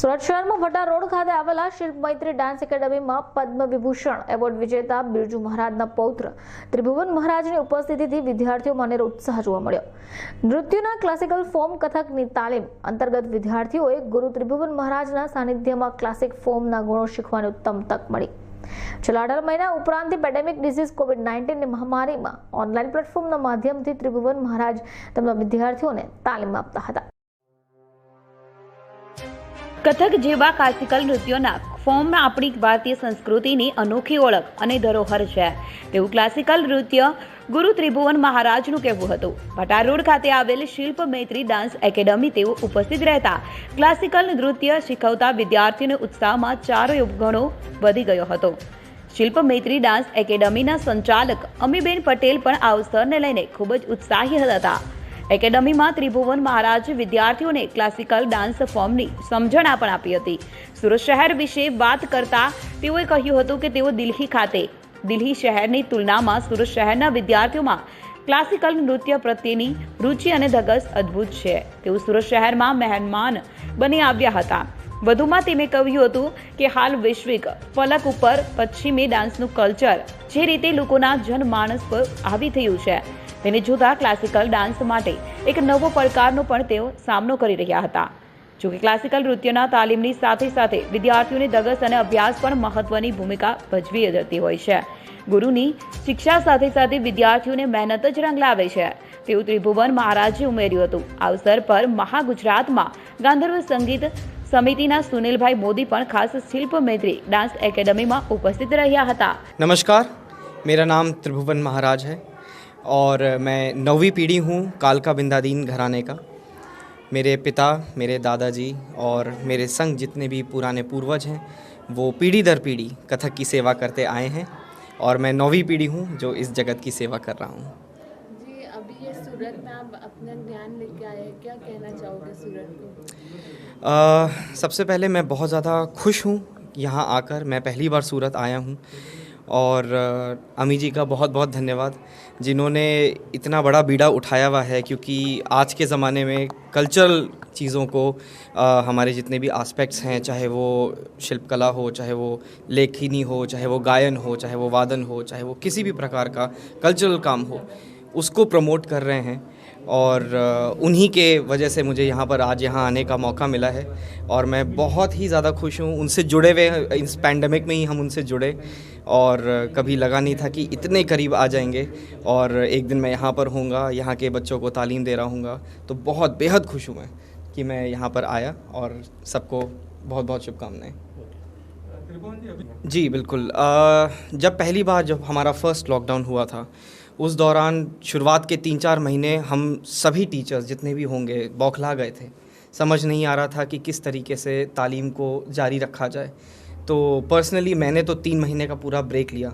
સુરત શહેરમાં ભટ્ટા રોડ ખાતે આવેલા શિલ્પ મૈત્રી ડાન્સ એકેડમીમાં પદ્મ વિભૂષણ એવોર્ડ વિજેતા બિરજુ મહારાજના પૌત્ર ત્રિભુવન મહારાજની ઉપસ્થિતિથી વિદ્યાર્થીઓમાં અનેરો ઉત્સાહ જોવા મળ્યો। નૃત્યના ક્લાસિકલ ફોર્મ કથકની તાલીમ અંતર્ગત વિદ્યાર્થીઓએ ગુરુ ત્રિભુવન મહારાજના સાનિધ્યમાં ક્લાસિક ફોર્મના ગુણો શીખવાની ઉત્તમ તક મળી। છેલ્લા 18 મહિના ઉપરાંત પેન્ડેમિક ડિઝીઝ કોવિડ-19ની મહામારીમાં ઓનલાઈન પ્લેટફોર્મના માધ્યમથી ત્રિભુવન મહારાજ તેમના વિદ્યાર્થીઓને તાલીમ આપતા હતા। કથક જેવા ક્લાસિકલ નૃત્યોના ફોર્મમાં આપણી ભારતીય સંસ્કૃતિની અનોખી ઓળખ અને ધરોહર છે તેવું ક્લાસિકલ નૃત્ય ગુરુ ત્રિભુવન મહારાજનું કહેવું હતું। ભટ્ટા રોડ ખાતે આવેલ શિલ્પ મૈત્રી ડાન્સ એકેડમી તેઓ ઉપસ્થિત રહેતા ક્લાસિકલ નૃત્ય શીખવતા વિદ્યાર્થીઓનો ઉત્સાહમાં 4 ગણો વધી ગયો હતો। શિલ્પ મૈત્રી ડાન્સ એકેડમીના સંચાલક અમીબેન પટેલ પણ આ અવસરને લઈને ખૂબ જ ઉત્સાહી હતા। એકેડમીમાં ત્રિભુવન મહારાજ વિદ્યાર્થીઓને ક્લાસિકલ ડાન્સ ફોર્મની સમજણ પણ આપી હતી। સુરત શહેર વિશે વાત કરતા તેઓએ કહ્યું હતું કે તેઓ દિલ્હી શહેરની તુલનામાં સુરત શહેરના વિદ્યાર્થીઓમાં ક્લાસિકલ નૃત્ય પ્રત્યેની રુચિ અને ધગસ અદ્ભુત છે। તેઓ સુરત શહેરમાં મહેમાન બની આવ્યા હતા। વધુમાં તેમણે કહ્યું હતું કે હાલ વૈશ્વિક ફલક ઉપર પશ્ચિમી ડાન્સનું કલ્ચર જે રીતે લોકોના જનમાનસ પર આવી થયું છે તેને જોતા ક્લાસિકલ ડાન્સ માટે એક નવો પડકારનો પણ તેઓ સામનો કરી રહ્યા હતા। જોકે ક્લાસિકલ નૃત્યના તાલીમની સાથે સાથે વિદ્યાર્થીઓની ધગસ અને અભ્યાસ પણ મહત્વની ભૂમિકા ભજવી જતી હોય છે। ગુરુની શિક્ષા સાથે સાથે વિદ્યાર્થીઓને મહેનત જ રંગ લાવે છે તેવું ત્રિભુવન મહારાજે ઉમેર્યું હતું। આ અવસર પર મહાગુજરાતમાં ગાંધર્વ સંગીત સમિતિના સુનિલભાઈ મોદી પણ ખાસ શિલ્પ મૈત્રી डांस एकेडमी में उपस्थित रहा था। नमस्कार, मेरा नाम त्रिभुवन महाराज है और मैं 9वीं पीढ़ी हूँ कालका बिंदादीन घराने का। मेरे पिता, मेरे दादाजी और मेरे संग जितने भी पुराने पूर्वज हैं वो पीढ़ी दर पीढ़ी कथक की सेवा करते आए हैं और मैं 9वीं पीढ़ी हूँ जो इस जगत की सेवा कर रहा हूँ। जी, अभी ये सूरत में आप अपना ज्ञान लेके आए हैं, क्या कहना चाहोगे सूरत को? सबसे पहले मैं बहुत ज़्यादा खुश हूँ यहाँ आकर। मैं पहली बार सूरत आया हूँ और अमी जी का बहुत बहुत धन्यवाद जिन्होंने इतना बड़ा बीड़ा उठाया हुआ है, क्योंकि आज के ज़माने में कल्चरल चीज़ों को हमारे जितने भी आस्पेक्ट्स हैं, चाहे वो शिल्पकला हो, चाहे वो लेखनी हो, चाहे वो गायन हो, चाहे वो वादन हो, चाहे वो किसी भी प्रकार का कल्चरल काम हो, उसको प्रमोट कर रहे हैं और उन्हीं के वजह से मुझे यहाँ पर आज यहाँ आने का मौका मिला है और मैं बहुत ही ज़्यादा खुश हूँ। उनसे जुड़े हुए इस पैंडमिक में ही हम उनसे जुड़े और कभी लगा नहीं था कि इतने करीब आ जाएंगे और एक दिन मैं यहाँ पर होऊंगा, यहाँ के बच्चों को तालीम दे रहा हूँगा। तो बहुत बेहद खुश हूँ मैं कि मैं यहाँ पर आया और सबको बहुत बहुत शुभकामनाएँ। जी बिल्कुल। जब पहली बार जब हमारा फर्स्ट लॉकडाउन हुआ था उस दौरान शुरुआत के 3-4 महीने हम सभी टीचर्स जितने भी होंगे बौखला गए थे। समझ नहीं आ रहा था कि किस तरीके से तालीम को जारी रखा जाए। तो पर्सनली मैंने तो 3 महीने का पूरा ब्रेक लिया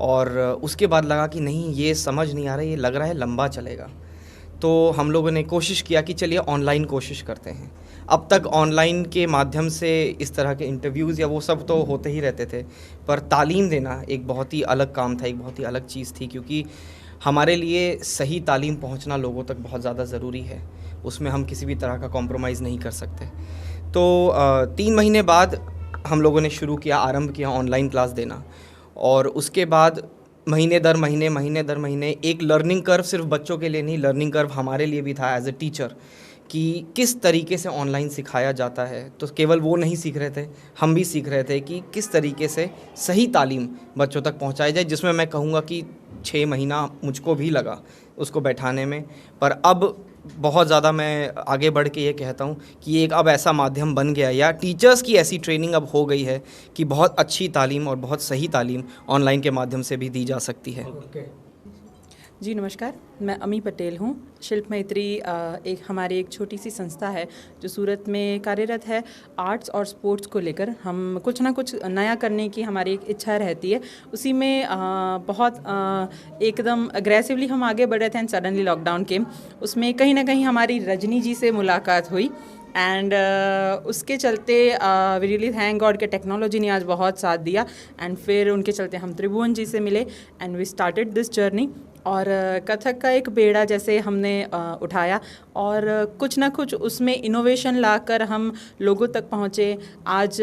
और उसके बाद लगा कि नहीं, ये समझ नहीं आ रहा, ये लग रहा है लंबा चलेगा। तो हम लोगों ने कोशिश किया कि चलिए ऑनलाइन कोशिश करते हैं। अब तक ऑनलाइन के माध्यम से इस तरह के इंटरव्यूज़ या वो सब तो होते ही रहते थे, पर तालीम देना एक बहुत ही अलग काम था, एक बहुत ही अलग चीज़ थी, क्योंकि हमारे लिए सही तालीम पहुंचना लोगों तक बहुत ज़्यादा ज़रूरी है। उसमें हम किसी भी तरह का कॉम्प्रोमाइज़ नहीं कर सकते। तो 3 महीने बाद हम लोगों ने शुरू किया, आरंभ किया ऑनलाइन क्लास देना और उसके बाद महीने दर महीने एक लर्निंग कर्व सिर्फ बच्चों के लिए नहीं, लर्निंग कर्व हमारे लिए भी था एज ए टीचर कि किस तरीके से ऑनलाइन सिखाया जाता है। तो केवल वो नहीं सीख रहे थे, हम भी सीख रहे थे कि किस तरीके से सही तालीम बच्चों तक पहुंचाई जाए, जिसमें मैं कहूँगा कि 6 महीना मुझको भी लगा उसको बैठाने में। पर अब बहुत ज़्यादा मैं आगे बढ़ के ये कहता हूँ कि एक अब ऐसा माध्यम बन गया या टीचर्स की ऐसी ट्रेनिंग अब हो गई है कि बहुत अच्छी तालीम और बहुत सही तालीम ऑनलाइन के माध्यम से भी दी जा सकती है। जी नमस्कार, मैं अमी पटेल हूँ। शिल्प मैत्री हमारी एक छोटी सी संस्था है जो सूरत में कार्यरत है। आर्ट्स और स्पोर्ट्स को लेकर हम कुछ ना कुछ नया करने की हमारी एक इच्छा रहती है। उसी में बहुत एकदम अग्रेसिवली हम आगे बढ़ रहे थे एंड सडनली लॉकडाउन केम। उसमें कहीं ना कहीं हमारी रजनी जी से मुलाकात हुई एंड उसके चलते वी रियली थैंक गॉड कि टेक्नोलॉजी ने आज बहुत साथ दिया एंड फिर उनके चलते हम त्रिभुवन जी से मिले and we started this journey. और कथक का एक बेड़ा जैसे हमने उठाया और कुछ ना कुछ उसमें इनोवेशन लाकर हम लोगों तक पहुँचे। आज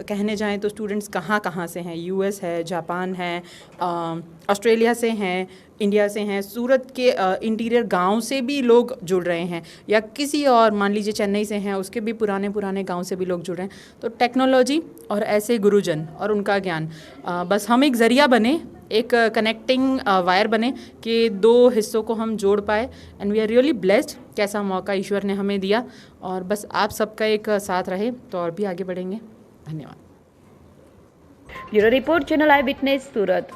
कहने जाएं तो स्टूडेंट्स कहाँ कहाँ से हैं, यूएस है, जापान है, ऑस्ट्रेलिया से हैं, इंडिया से हैं, सूरत के इंटीरियर गांव से भी लोग जुड़ रहे हैं, या किसी और मान लीजिए चेन्नई से हैं उसके भी पुराने गांव से भी लोग जुड़ रहे हैं। तो टेक्नोलॉजी और ऐसे गुरुजन और उनका ज्ञान, बस हम एक ज़रिया बने, एक कनेक्टिंग वायर बने कि दो हिस्सों को हम जोड़ पाए। And we are really blessed, कैसा मौका ईश्वर ने हमें दिया। और बस आप सबका एक साथ रहे तो और भी आगे बढ़ेंगे। धन्यवाद। ब्यूरो रिपोर्ट, चैनल आई विटनेस, सूरत।